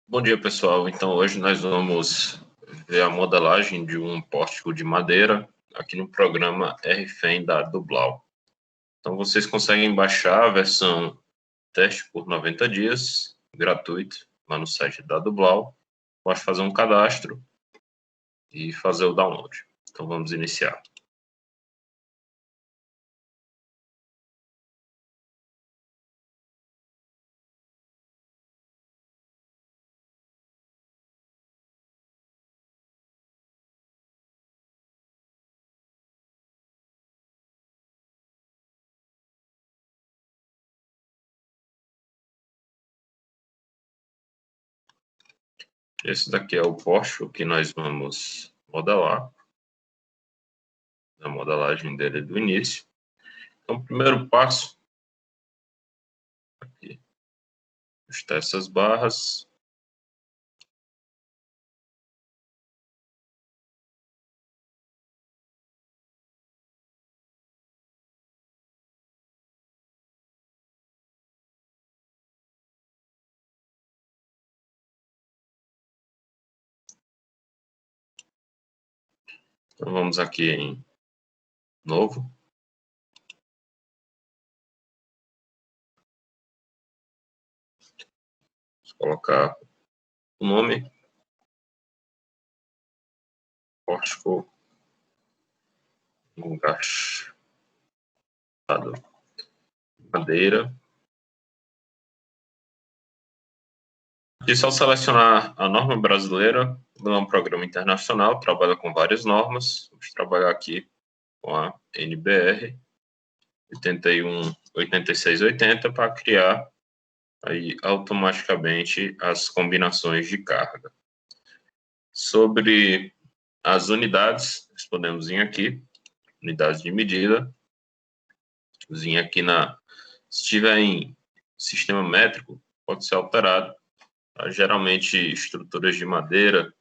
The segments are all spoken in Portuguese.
Bom dia, pessoal. Então, hoje nós vamos ver a modelagem de um pórtico de madeira aqui no programa RFEM da Dublau. Então, vocês conseguem baixar a versão teste por 90 dias, gratuito, lá no site da Dublau. Pode fazer um cadastro e fazer o download. Então, vamos iniciar. Esse daqui é o pórtico que nós vamos modelar, a modelagem dele do início. Então, o primeiro passo, aqui, ajustar essas barras. Então, vamos aqui em novo. Colocar o nome, pórtico engaixado, madeira. E só selecionar a norma brasileira, não é um programa internacional, trabalha com várias normas. Vamos trabalhar aqui com a NBR 8680 para criar aí automaticamente as combinações de carga. Sobre as unidades, nós podemos vir aqui, unidades de medida, vir aqui se estiver em sistema métrico, pode ser alterado. Geralmente, estruturas de madeira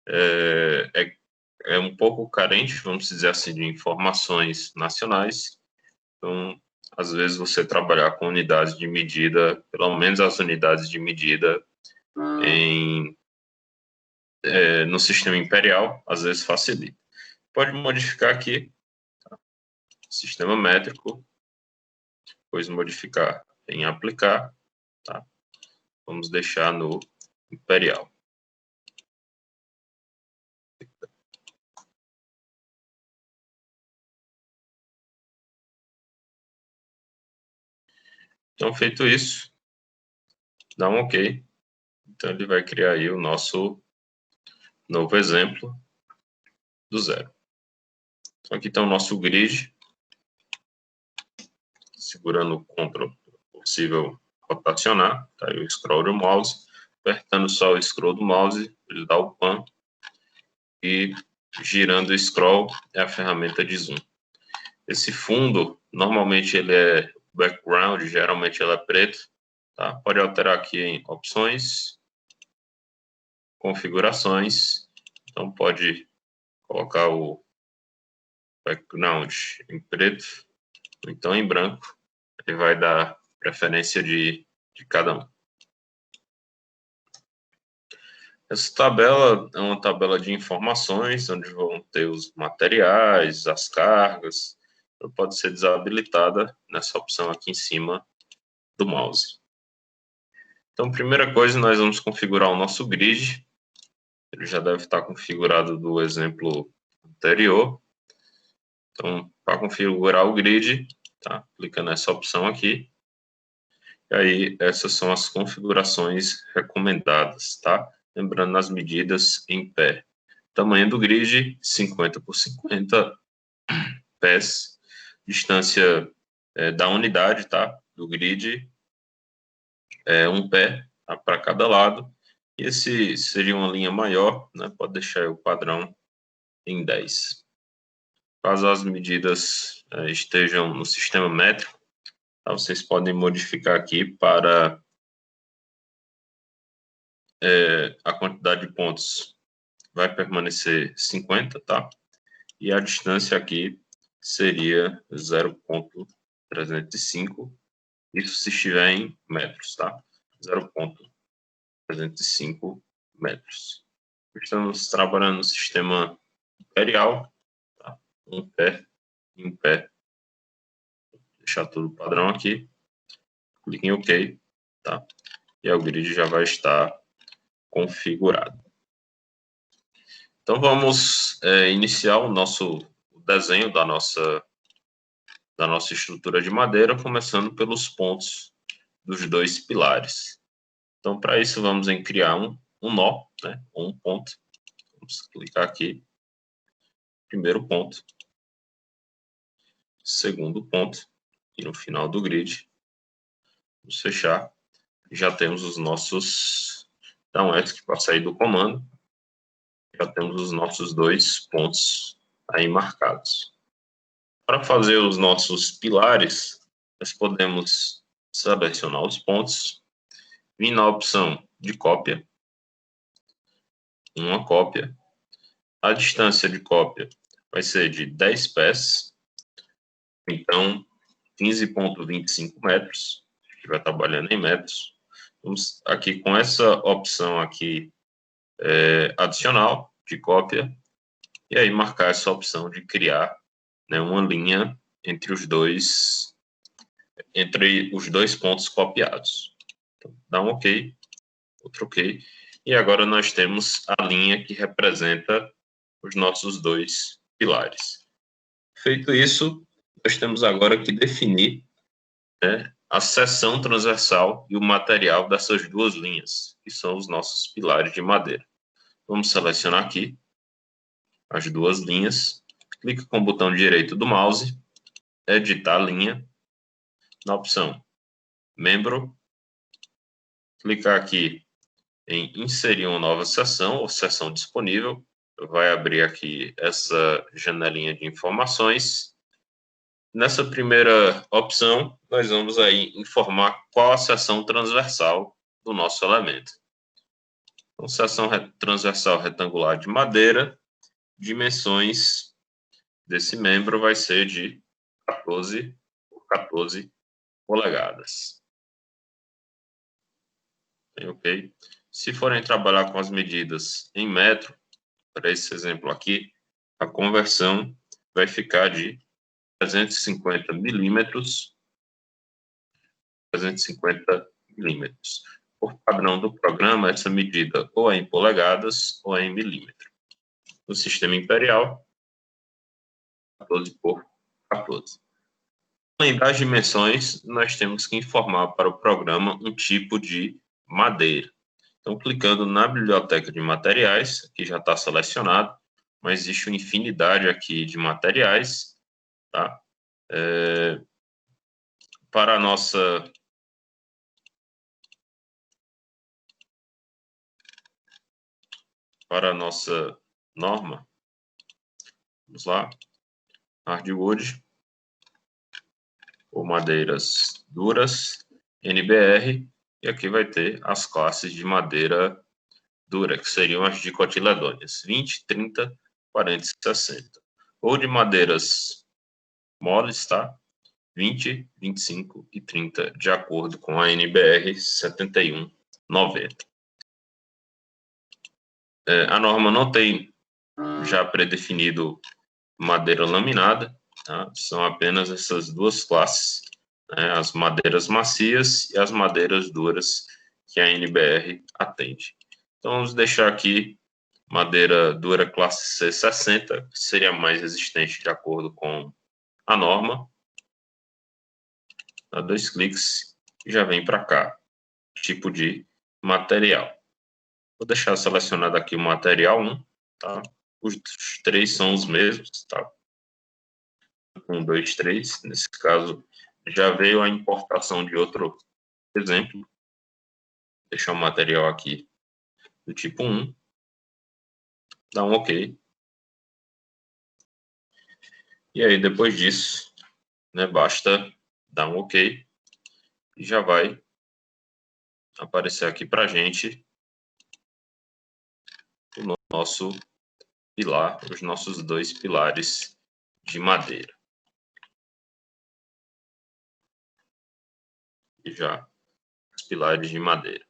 é um pouco carente, vamos dizer assim, de informações nacionais. Então, às vezes, você trabalhar com unidades de medida, pelo menos as unidades de medida no sistema imperial, às vezes facilita. Pode modificar aqui, tá? Sistema métrico, depois modificar em aplicar, tá? Vamos deixar no imperial. Então, feito isso, dá um OK. Então, ele vai criar aí o nosso novo exemplo do zero. Então, aqui está o nosso grid. Segurando o Ctrl, é possível rotacionar. Tá aí o scroll do mouse. Apertando só o scroll do mouse, ele dá o pan. E girando o scroll é a ferramenta de zoom. Esse fundo, normalmente ele é background, geralmente ele é preto. Tá? Pode alterar aqui em opções, configurações. Então pode colocar o background em preto, ou então em branco. Ele vai dar preferência de cada um. Essa tabela é uma tabela de informações, onde vão ter os materiais, as cargas. Ela pode ser desabilitada nessa opção aqui em cima do mouse. Então, primeira coisa, nós vamos configurar o nosso grid. Ele já deve estar configurado do exemplo anterior. Então, para configurar o grid, tá? Clica nessa opção aqui. E aí, essas são as configurações recomendadas, tá? Lembrando as medidas em pé. Tamanho do grid, 50 por 50 pés. Distância da unidade, tá? Do grid, 1 pé, tá? Para cada lado. E esse seria uma linha maior, né? Pode deixar o padrão em 10. Caso as medidas estejam no sistema métrico, tá? Vocês podem modificar aqui para a quantidade de pontos vai permanecer 50, tá? E a distância aqui seria 0,305, isso se estiver em metros, tá? 305 metros. Estamos trabalhando no sistema imperial, tá? Um pé e um pé. Vou deixar tudo padrão aqui. Clique em OK, tá? E o grid já vai estar configurado. Então vamos iniciar o desenho da nossa estrutura de madeira, começando pelos pontos dos dois pilares. Então, para isso, vamos em criar um nó, né? Um ponto. Vamos clicar aqui. Primeiro ponto. Segundo ponto. E no final do grid, vamos fechar. Já temos os nossos... Dá um ESC para sair do comando. Já temos os nossos dois pontos aí marcados. Para fazer os nossos pilares, nós podemos selecionar os pontos, vir na opção de cópia, uma cópia. A distância de cópia vai ser de 10 pés, então 15,25 metros. A gente vai trabalhando em metros. Vamos aqui com essa opção aqui adicional de cópia, e aí marcar essa opção de criar, né, uma linha entre os dois pontos copiados. Então, dá um OK, outro OK, e agora nós temos a linha que representa os nossos dois pilares. Feito isso, nós temos agora que definir, né, a seção transversal e o material dessas duas linhas, que são os nossos pilares de madeira. Vamos selecionar aqui as duas linhas, clica com o botão direito do mouse, editar linha, na opção membro, clicar aqui em inserir uma nova seção ou seção disponível, vai abrir aqui essa janelinha de informações. Nessa primeira opção, nós vamos aí informar qual a seção transversal do nosso elemento. Então, seção transversal retangular de madeira, dimensões desse membro vai ser de 14 por 14 polegadas. Ok? Se forem trabalhar com as medidas em metro, para esse exemplo aqui, a conversão vai ficar de 350 milímetros. Por padrão do programa, essa medida ou é em polegadas ou é em milímetro. No sistema imperial, 14 por 14. Além das dimensões, nós temos que informar para o programa um tipo de madeira. Então, clicando na biblioteca de materiais, que já está selecionado, mas existe uma infinidade aqui de materiais, tá? Para a nossa norma, vamos lá, hardwood, ou madeiras duras, NBR, e aqui vai ter as classes de madeira dura, que seriam as dicotiledôneas, 20, 30, 40 e 60. Ou de madeiras moles, tá? 20, 25 e 30, de acordo com a NBR 7190. A norma não tem já predefinido madeira laminada, tá? São apenas essas duas classes, né? As madeiras macias e as madeiras duras que a NBR atende. Então, vamos deixar aqui madeira dura classe C60, que seria mais resistente de acordo com a norma. Dá 2 cliques e já vem para cá, tipo de material. Vou deixar selecionado aqui o material 1, tá? Os três são os mesmos, tá? 1, 2, 3. Nesse caso, já veio a importação de outro exemplo. Vou deixar o material aqui do tipo 1. Dá um OK. E aí, depois disso, né, basta dar um OK e já vai aparecer aqui para a gente o nosso pilar, os nossos dois pilares de madeira. E já os pilares de madeira.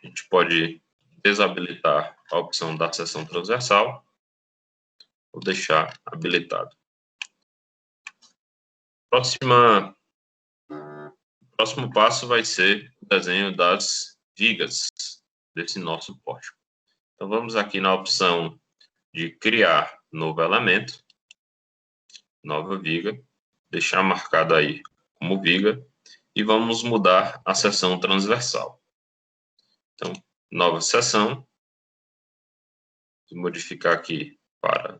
a gente pode desabilitar a opção da seção transversal ou deixar habilitado. Próximo passo vai ser o desenho das vigas desse nosso pórtico. Então, vamos aqui na opção de criar novo elemento, nova viga, deixar marcado aí como viga, e vamos mudar a seção transversal. Então, nova seção, vou modificar aqui para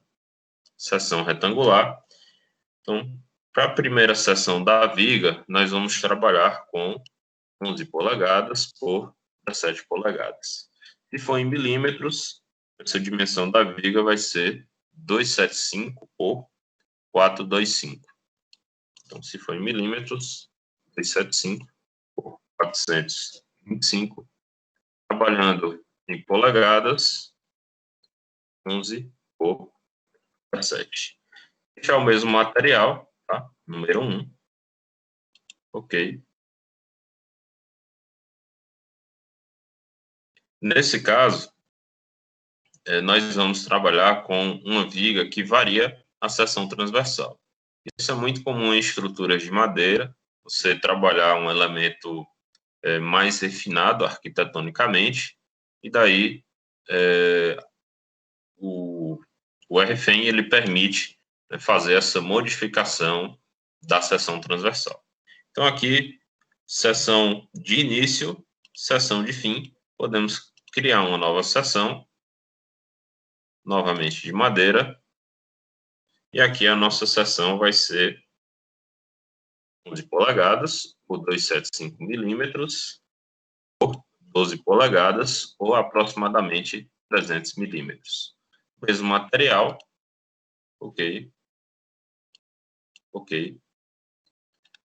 seção retangular. Então, para a primeira seção da viga, nós vamos trabalhar com 11 polegadas por 17 polegadas. Se for em milímetros, essa dimensão da viga vai ser 275 por 425. Então, se for em milímetros, 275 por 425. Trabalhando em polegadas, 11 por 17. Este é o mesmo material, tá? Número 1. Ok. Nesse caso, nós vamos trabalhar com uma viga que varia a seção transversal. Isso é muito comum em estruturas de madeira, você trabalhar um elemento mais refinado arquitetonicamente, e daí o RFEM ele permite fazer essa modificação da seção transversal. Então aqui, seção de início, seção de fim, podemos criar uma nova seção, novamente de madeira, e aqui a nossa seção vai ser 11 polegadas por 275 milímetros por 12 polegadas ou aproximadamente 300 milímetros. Mesmo material, ok.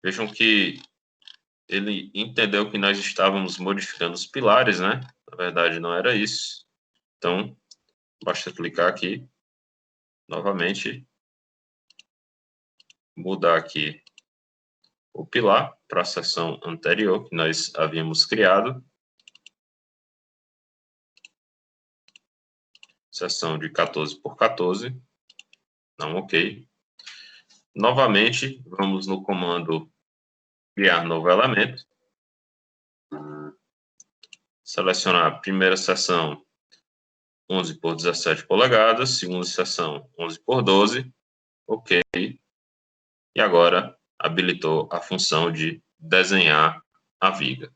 Vejam que ele entendeu que nós estávamos modificando os pilares, né? Na verdade, não era isso. Então, basta clicar aqui, novamente, mudar aqui o pilar para a seção anterior que nós havíamos criado. Seção de 14 por 14. Não, ok. Novamente, vamos no comando criar novo elemento. Selecionar a primeira seção 11 por 17 polegadas, segunda seção 11 por 12. Ok. E agora habilitou a função de desenhar a viga.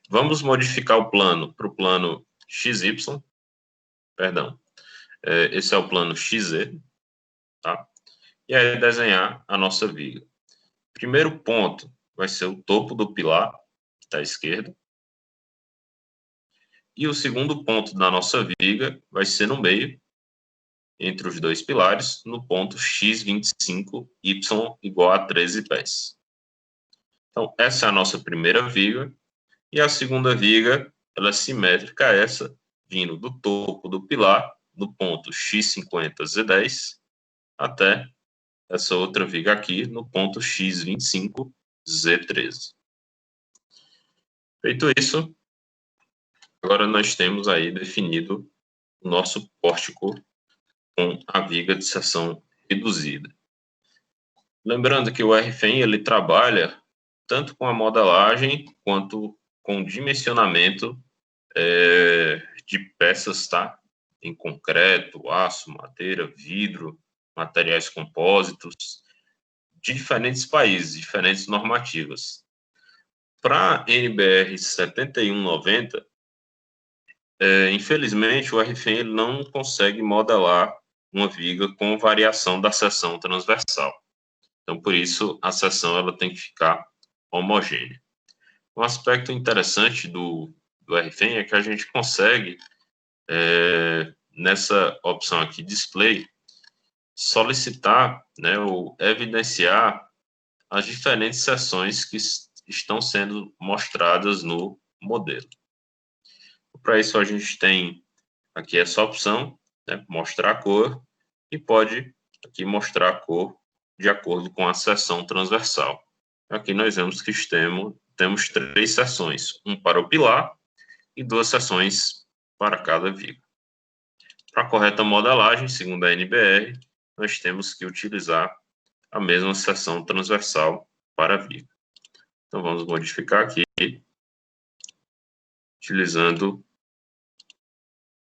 Vamos modificar o plano para o plano XY. Perdão. Esse é o plano XZ. Tá? E aí desenhar a nossa viga. Primeiro ponto vai ser o topo do pilar da esquerda. E o segundo ponto da nossa viga vai ser no meio, entre os dois pilares, no ponto x25, y igual a 13 pés. Então, essa é a nossa primeira viga. E a segunda viga, ela é simétrica a essa, vindo do topo do pilar, no ponto x50, z10, até essa outra viga aqui, no ponto x25, z13. Feito isso, agora nós temos aí definido o nosso pórtico com a viga de seção reduzida. Lembrando que o RFEM ele trabalha tanto com a modelagem quanto com o dimensionamento de peças, tá? Em concreto, aço, madeira, vidro, materiais compósitos, de diferentes países, diferentes normativas. Para a NBR 7190, infelizmente, o RFEM ele não consegue modelar uma viga com variação da seção transversal. Então, por isso, a seção ela tem que ficar homogênea. Um aspecto interessante do RFEM é que a gente consegue, nessa opção aqui, Display, solicitar, né, ou evidenciar as diferentes seções que estão sendo mostradas no modelo. Para isso, a gente tem aqui essa opção, né, mostrar a cor, e pode aqui mostrar a cor de acordo com a seção transversal. Aqui nós vemos que temos 3 seções, um para o pilar e 2 seções para cada viga. Para a correta modelagem, segundo a NBR, nós temos que utilizar a mesma seção transversal para a viga. Então, vamos modificar aqui, utilizando,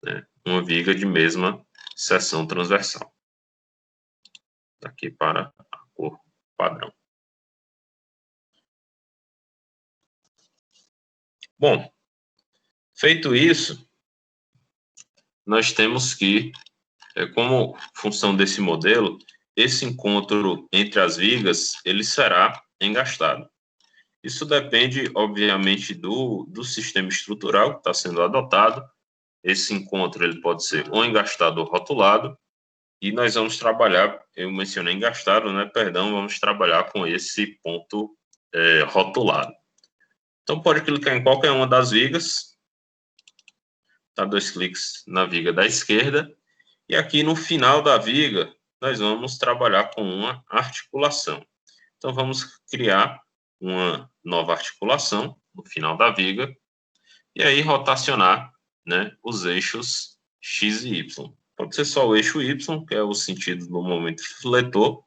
né, uma viga de mesma seção transversal. Aqui para a cor padrão. Bom, feito isso, nós temos que, como função desse modelo, esse encontro entre as vigas, ele será engastado. Isso depende, obviamente, do sistema estrutural que está sendo adotado. Esse encontro ele pode ser ou engastado ou rotulado, e nós vamos trabalhar, eu mencionei engastado, né? Perdão, vamos trabalhar com esse ponto rotulado. Então, pode clicar em qualquer uma das vigas, dá 2 cliques na viga da esquerda, e aqui no final da viga, nós vamos trabalhar com uma articulação. Então, vamos criar uma nova articulação no final da viga, e aí rotacionar, né, os eixos X e Y. Pode ser só o eixo Y, que é o sentido do momento fletor,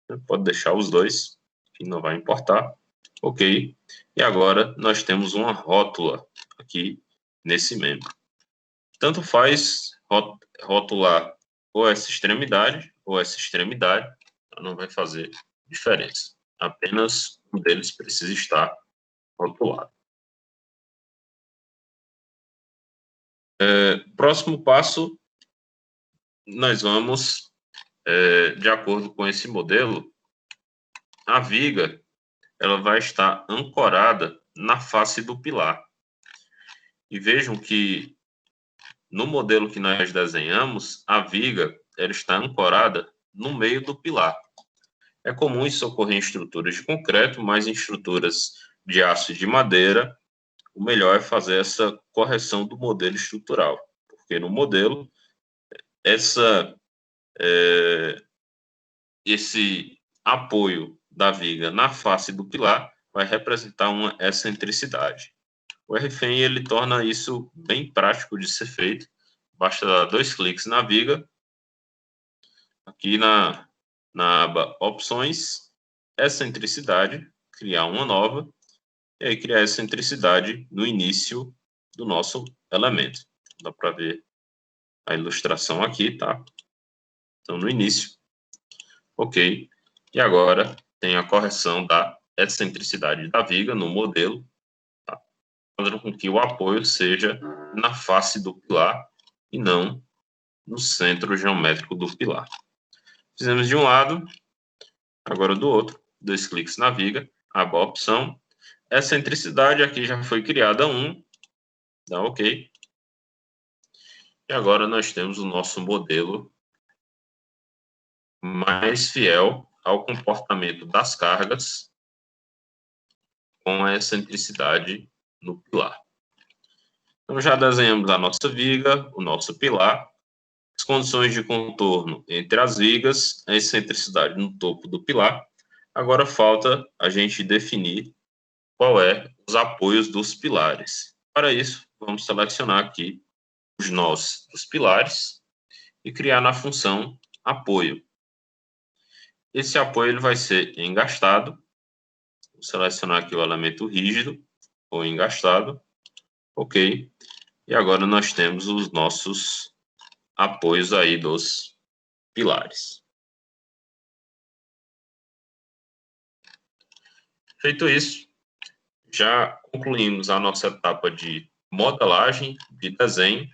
né, pode deixar os dois, que não vai importar. Ok. E agora nós temos uma rótula aqui nesse membro. Tanto faz rotular ou essa extremidade, não vai fazer diferença. Apenas um deles precisa estar rotulado. Próximo passo, nós vamos, de acordo com esse modelo, a viga ela vai estar ancorada na face do pilar. E vejam que no modelo que nós desenhamos, a viga ela está ancorada no meio do pilar. É comum isso ocorrer em estruturas de concreto, mas em estruturas de aço e de madeira, o melhor é fazer essa correção do modelo estrutural, porque no modelo, esse apoio da viga na face do pilar vai representar uma excentricidade. O RFEM ele torna isso bem prático de ser feito. Basta dar 2 cliques na viga, aqui na aba Opções, Excentricidade, criar uma nova, e aí criar excentricidade no início do nosso elemento. Dá para ver a ilustração aqui, tá? Então, no início. Ok. E agora tem a correção da excentricidade da viga no modelo, tá? Fazendo com que o apoio seja na face do pilar e não no centro geométrico do pilar. Fizemos de um lado, agora do outro. 2 cliques na viga, aba Opção. Excentricidade aqui já foi criada 1, dá OK. E agora nós temos o nosso modelo mais fiel ao comportamento das cargas com a excentricidade no pilar. Então, já desenhamos a nossa viga, o nosso pilar, as condições de contorno entre as vigas, a excentricidade no topo do pilar. Agora falta a gente definir qual é os apoios dos pilares. Para isso, vamos selecionar aqui os nós dos pilares e criar na função apoio. Esse apoio ele vai ser engastado. Vou selecionar aqui o elemento rígido ou engastado. Ok. E agora nós temos os nossos apoios aí dos pilares. Feito isso, já concluímos a nossa etapa de modelagem, de desenho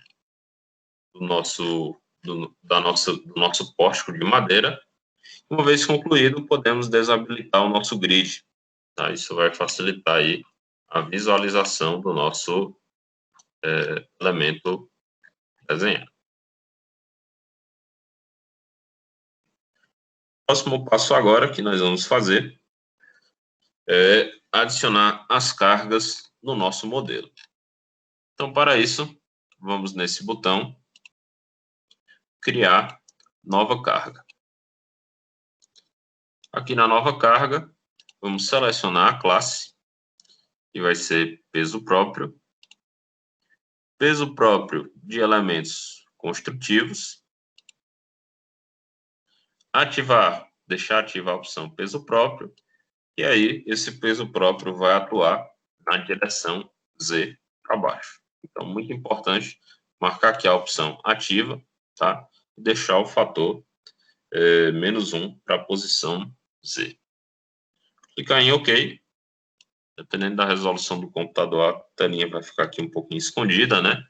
do nosso pórtico de madeira. Uma vez concluído, podemos desabilitar o nosso grid. Tá? Isso vai facilitar aí a visualização do nosso elemento desenhado. Próximo passo agora que nós vamos fazer é adicionar as cargas no nosso modelo. Então, para isso, vamos nesse botão, criar nova carga. Aqui na nova carga, vamos selecionar a classe, que vai ser peso próprio, peso próprio de elementos construtivos, deixar ativar a opção peso próprio, e aí esse peso próprio vai atuar na direção Z para baixo. Então, muito importante marcar aqui a opção ativa, tá? E deixar o fator -1 para a posição Z. Clicar em OK. Dependendo da resolução do computador, a telinha vai ficar aqui um pouquinho escondida, né?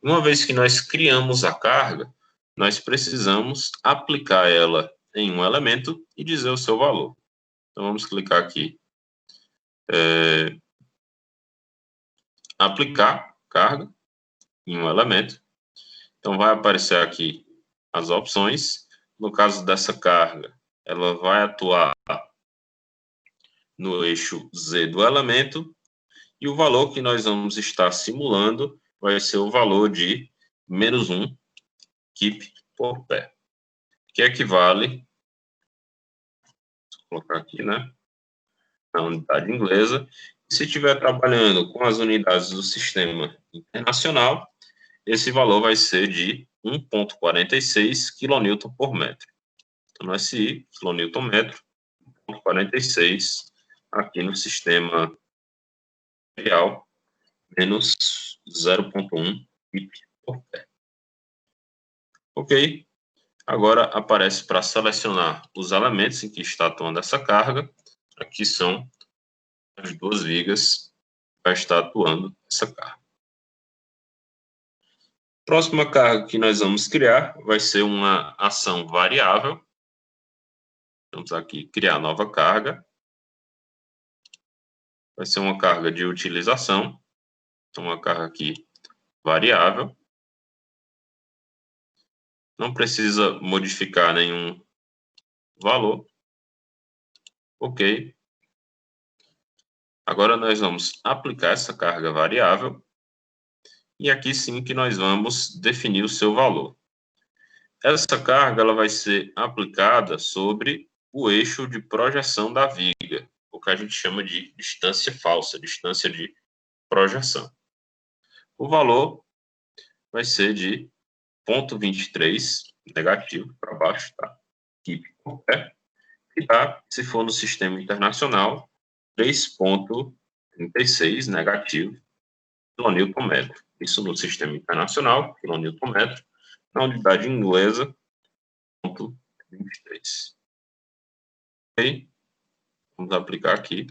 Uma vez que nós criamos a carga, nós precisamos aplicar ela em um elemento e dizer o seu valor. Então, vamos clicar aqui. Aplicar carga em um elemento. Então, vai aparecer aqui as opções. No caso dessa carga, ela vai atuar no eixo Z do elemento. E o valor que nós vamos estar simulando vai ser o valor de -1 kip por pé, que equivale, vou colocar aqui, né, na unidade inglesa. Se estiver trabalhando com as unidades do sistema internacional, esse valor vai ser de 1,46 kN por metro. Então, no SI, kN-metro, 1,46 aqui no sistema real, menos 0,1 kip por pé. Ok? Agora aparece para selecionar os elementos em que está atuando essa carga. Aqui são as duas vigas que vai estar atuando essa carga. Próxima carga que nós vamos criar vai ser uma ação variável. Vamos aqui criar nova carga. Vai ser uma carga de utilização. Então, uma carga aqui variável. Não precisa modificar nenhum valor. Ok. Agora nós vamos aplicar essa carga variável. E aqui sim que nós vamos definir o seu valor. Essa carga ela vai ser aplicada sobre o eixo de projeção da viga, o que a gente chama de distância falsa, distância de projeção. O valor vai ser de 0,23 negativo para baixo, tá? Kip por pé. E tá, se for no sistema internacional, 3,36 negativo kN/metro. Isso no sistema internacional, kN/metro. Na unidade inglesa, 0,23. Ok? Vamos aplicar aqui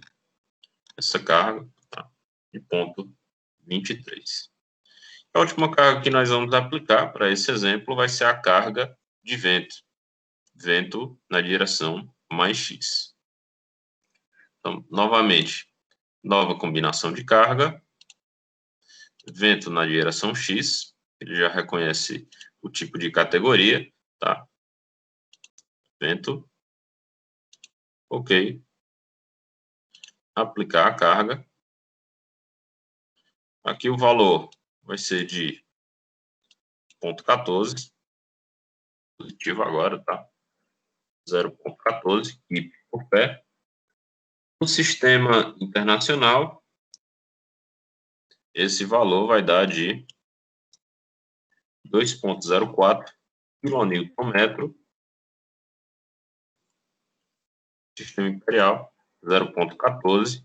essa carga, tá? De 0,23. A última carga que nós vamos aplicar para esse exemplo vai ser a carga de vento. Vento na direção mais X. Então, novamente, nova combinação de carga. Vento na direção X. Ele já reconhece o tipo de categoria, tá? Vento. Ok. Aplicar a carga. Aqui o valor vai ser de 0,14. Positivo agora, tá? 0,14 kip por pé. No sistema internacional, esse valor vai dar de 2,04 kN/metro. Sistema imperial, 0,14.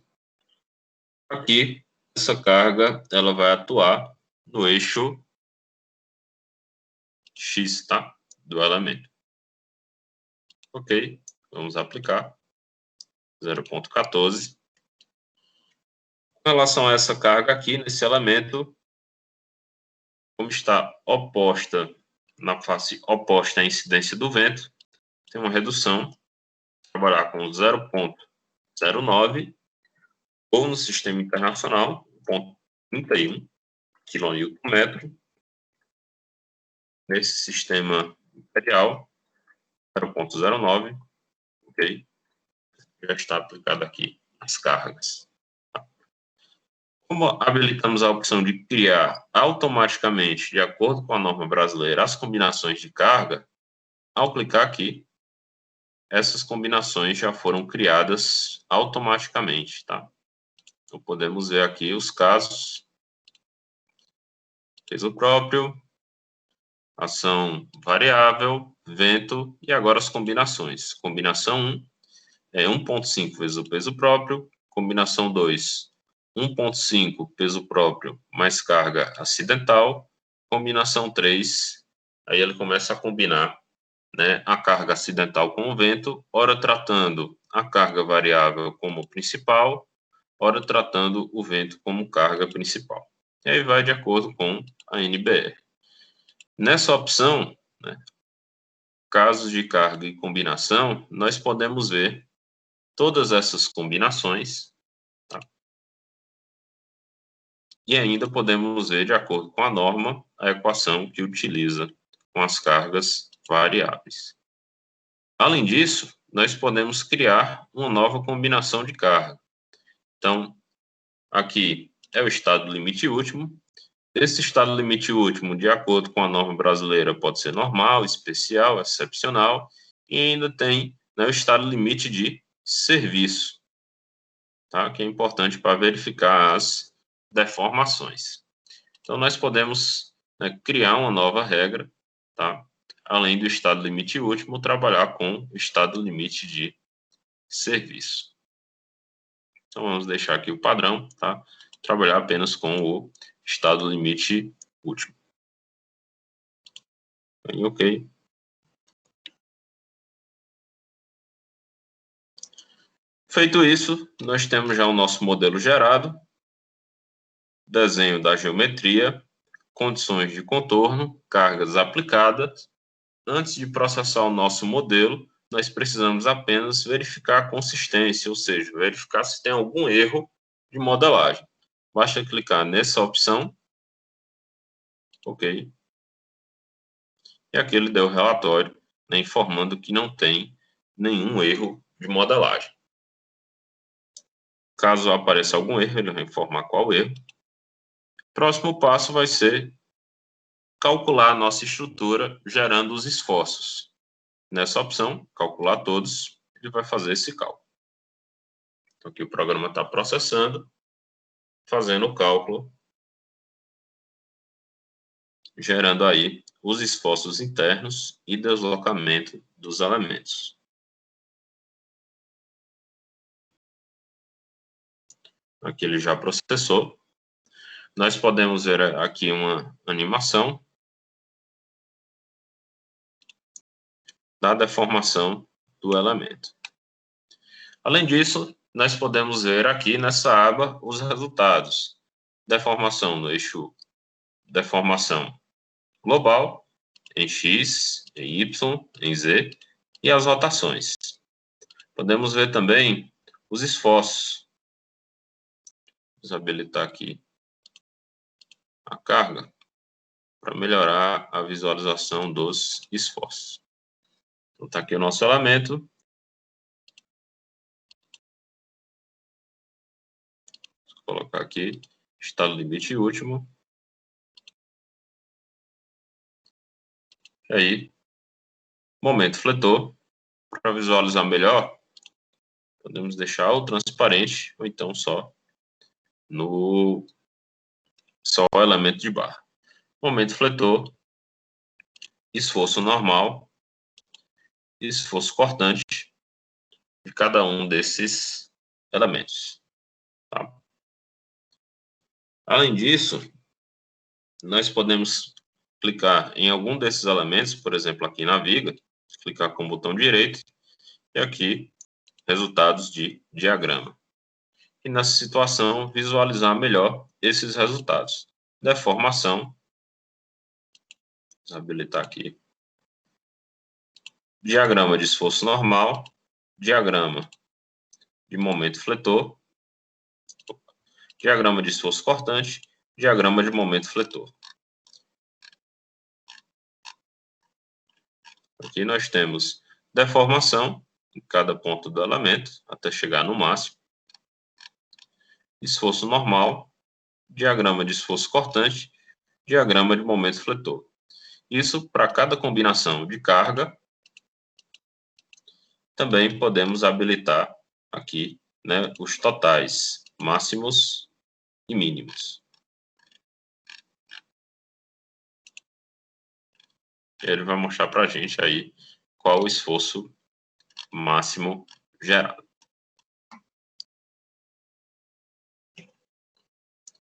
Aqui, essa carga ela vai atuar no eixo X, tá? Do elemento. Ok, vamos aplicar 0,14. Com relação a essa carga aqui, nesse elemento, como está oposta, na face oposta à incidência do vento, tem uma redução. Trabalhar com 0,09 ou no sistema internacional, 0,31 kN/metro. Nesse sistema imperial, 0,09, ok? Já está aplicado aqui as cargas. Como habilitamos a opção de criar automaticamente, de acordo com a norma brasileira, as combinações de carga, ao clicar aqui, essas combinações já foram criadas automaticamente, tá? Então, podemos ver aqui os casos peso próprio, ação variável, vento, e agora as combinações. Combinação 1 é 1,5 vezes o peso próprio, combinação 2, 1,5 peso próprio mais carga acidental, combinação 3, aí ele começa a combinar, né, a carga acidental com o vento, ora tratando a carga variável como principal, ora tratando o vento como carga principal. E aí vai de acordo com a NBR. Nessa opção, né, casos de carga e combinação, nós podemos ver todas essas combinações, tá? E ainda podemos ver, de acordo com a norma, a equação que utiliza com as cargas variáveis. Além disso, nós podemos criar uma nova combinação de carga. Então, aqui é o estado limite último. Esse estado limite último, de acordo com a norma brasileira, pode ser normal, especial, excepcional, e ainda tem, né, o estado limite de serviço, tá? Que é importante para verificar as deformações. Então, nós podemos, né, criar uma nova regra, tá? Além do estado limite último, trabalhar com o estado limite de serviço. Então, vamos deixar aqui o padrão, tá? Trabalhar apenas com o estado limite último. Ok. Feito isso, nós temos já o nosso modelo gerado, desenho da geometria, condições de contorno, cargas aplicadas. Antes de processar o nosso modelo, nós precisamos apenas verificar a consistência, ou seja, verificar se tem algum erro de modelagem. Basta clicar nessa opção, ok? E aqui ele deu o relatório, né, informando que não tem nenhum erro de modelagem. Caso apareça algum erro, ele vai informar qual erro. Próximo passo vai ser calcular a nossa estrutura gerando os esforços. Nessa opção, calcular todos, ele vai fazer esse cálculo. Então, aqui o programa está processando, fazendo o cálculo, gerando aí os esforços internos e deslocamento dos elementos. Aqui ele já processou. Nós podemos ver aqui uma animação da deformação do elemento. Além disso, nós podemos ver aqui nessa aba os resultados. Deformação no eixo, deformação global, em X, em Y, em Z, e as rotações. Podemos ver também os esforços. Vamos habilitar aqui a carga para melhorar a visualização dos esforços. Então, está aqui o nosso elemento. Vou colocar aqui, estado limite último. E aí, momento fletor. Para visualizar melhor, podemos deixar o transparente, ou então só o elemento de barra. Momento fletor, esforço normal, esforço cortante de cada um desses elementos. Tá? Além disso, nós podemos clicar em algum desses elementos, por exemplo, aqui na viga, clicar com o botão direito, e aqui, resultados de diagrama. E nessa situação, visualizar melhor esses resultados. Deformação, vou habilitar aqui, diagrama de esforço normal, diagrama de momento fletor, diagrama de esforço cortante, diagrama de momento fletor. Aqui nós temos deformação em cada ponto do elemento, até chegar no máximo. Esforço normal, diagrama de esforço cortante, diagrama de momento fletor. Isso para cada combinação de carga. Também podemos habilitar aqui, né, os totais máximos e mínimos. E ele vai mostrar para a gente aí qual o esforço máximo gerado.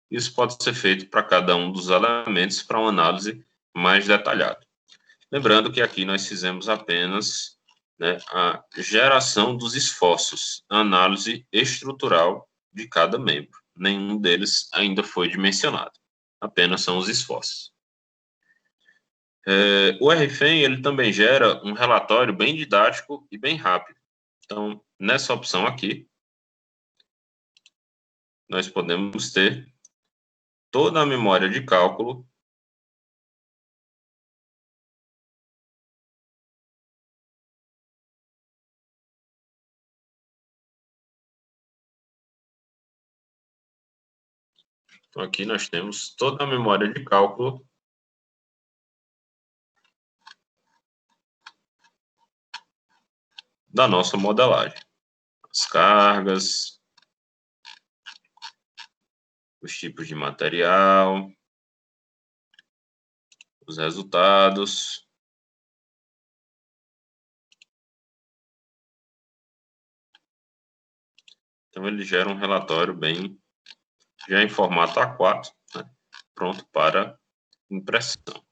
Isso pode ser feito para cada um dos elementos para uma análise mais detalhada. Lembrando que aqui nós fizemos apenas, né, a geração dos esforços, a análise estrutural de cada membro. Nenhum deles ainda foi dimensionado, apenas são os esforços. O RFEM ele também gera um relatório bem didático e bem rápido. Então, nessa opção aqui, nós podemos ter toda a memória de cálculo Então, aqui nós temos toda a memória de cálculo da nossa modelagem. As cargas, os tipos de material, os resultados. Então, ele gera um relatório bem, já em formato A4, né, pronto para impressão.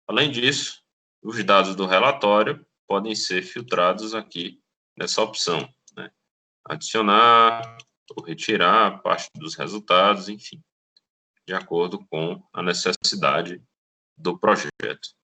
Além disso, os dados do relatório podem ser filtrados aqui nessa opção, né? Adicionar ou retirar parte dos resultados, enfim, de acordo com a necessidade do projeto.